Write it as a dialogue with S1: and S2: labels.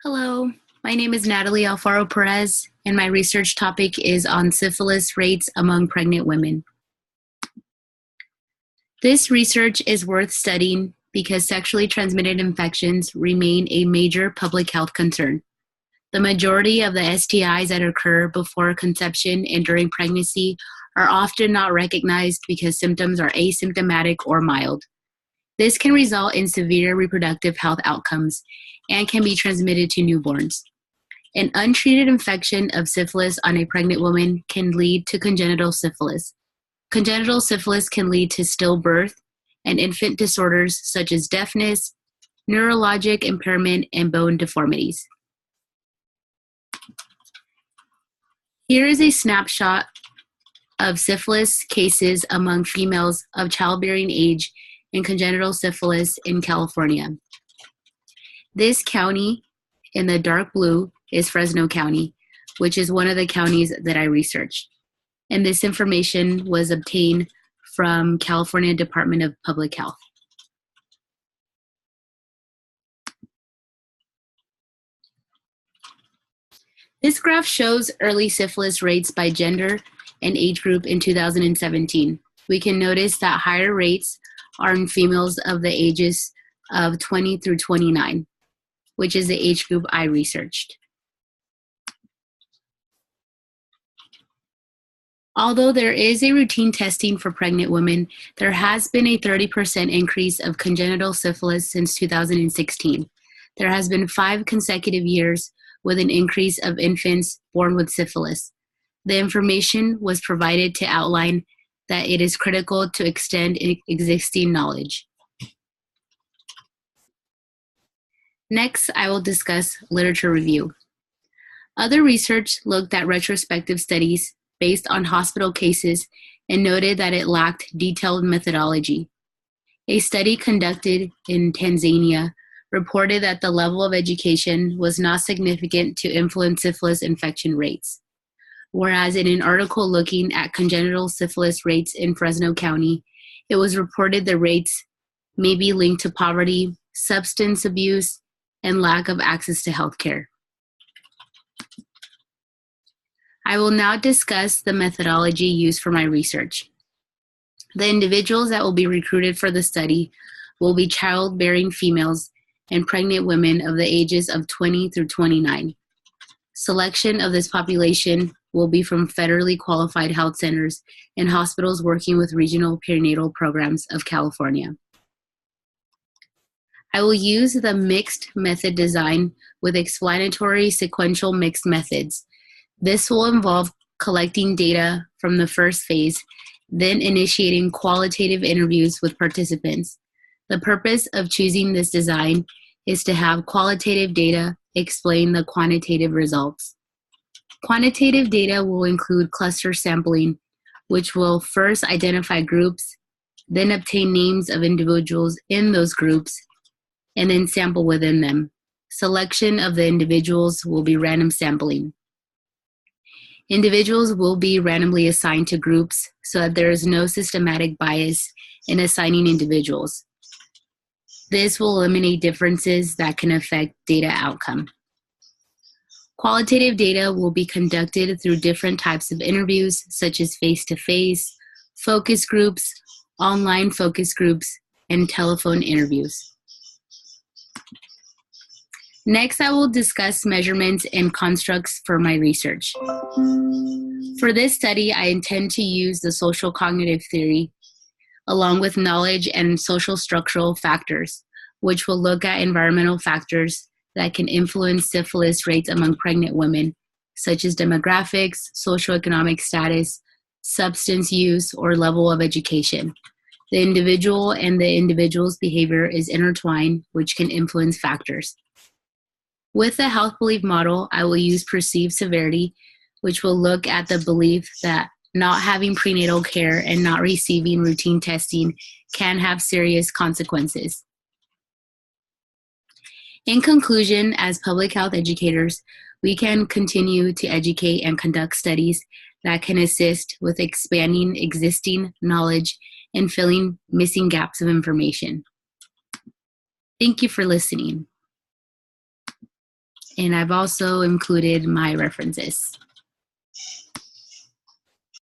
S1: Hello, my name is Natalie Alfaro Perez, and my research topic is on syphilis rates among pregnant women. This research is worth studying because sexually transmitted infections remain a major public health concern. The majority of the STIs that occur before conception and during pregnancy are often not recognized because symptoms are asymptomatic or mild. This can result in severe reproductive health outcomes and can be transmitted to newborns. An untreated infection of syphilis on a pregnant woman can lead to congenital syphilis. Congenital syphilis can lead to stillbirth and infant disorders such as deafness, neurologic impairment, and bone deformities. Here is a snapshot of syphilis cases among females of childbearing age in congenital syphilis in California. This county in the dark blue is Fresno County, which is one of the counties that I researched. And this information was obtained from California Department of Public Health. This graph shows early syphilis rates by gender and age group in 2017. We can notice that higher rates are in females of the ages of 20 through 29, which is the age group I researched. Although there is a routine testing for pregnant women, there has been a 30% increase of congenital syphilis since 2016. There has been 5 consecutive years with an increase of infants born with syphilis. The information was provided to outline that it is critical to extend existing knowledge. Next, I will discuss literature review. Other research looked at retrospective studies based on hospital cases and noted that it lacked detailed methodology. A study conducted in Tanzania reported that the level of education was not significant to influence syphilis infection rates, whereas in an article looking at congenital syphilis rates in Fresno County, it was reported the rates may be linked to poverty, substance abuse, and lack of access to health care. I will now discuss the methodology used for my research. The individuals that will be recruited for the study will be childbearing females and pregnant women of the ages of 20 through 29. Selection of this population will be from federally qualified health centers and hospitals working with regional perinatal programs of California. I will use the mixed method design with explanatory sequential mixed methods. This will involve collecting data from the first phase, then initiating qualitative interviews with participants. The purpose of choosing this design is to have qualitative data explain the quantitative results. Quantitative data will include cluster sampling, which will first identify groups, then obtain names of individuals in those groups, and then sample within them. Selection of the individuals will be random sampling. Individuals will be randomly assigned to groups so that there is no systematic bias in assigning individuals. This will eliminate differences that can affect data outcome. Qualitative data will be conducted through different types of interviews, such as face-to-face, focus groups, online focus groups, and telephone interviews. Next, I will discuss measurements and constructs for my research. For this study, I intend to use the social cognitive theory along with knowledge and social structural factors, which will look at environmental factors that can influence syphilis rates among pregnant women, such as demographics, socioeconomic status, substance use, or level of education. The individual and the individual's behavior is intertwined, which can influence factors. With the health belief model, I will use perceived severity, which will look at the belief that not having prenatal care and not receiving routine testing can have serious consequences. In conclusion, as public health educators, we can continue to educate and conduct studies that can assist with expanding existing knowledge and filling missing gaps of information. Thank you for listening. and I've also included my references.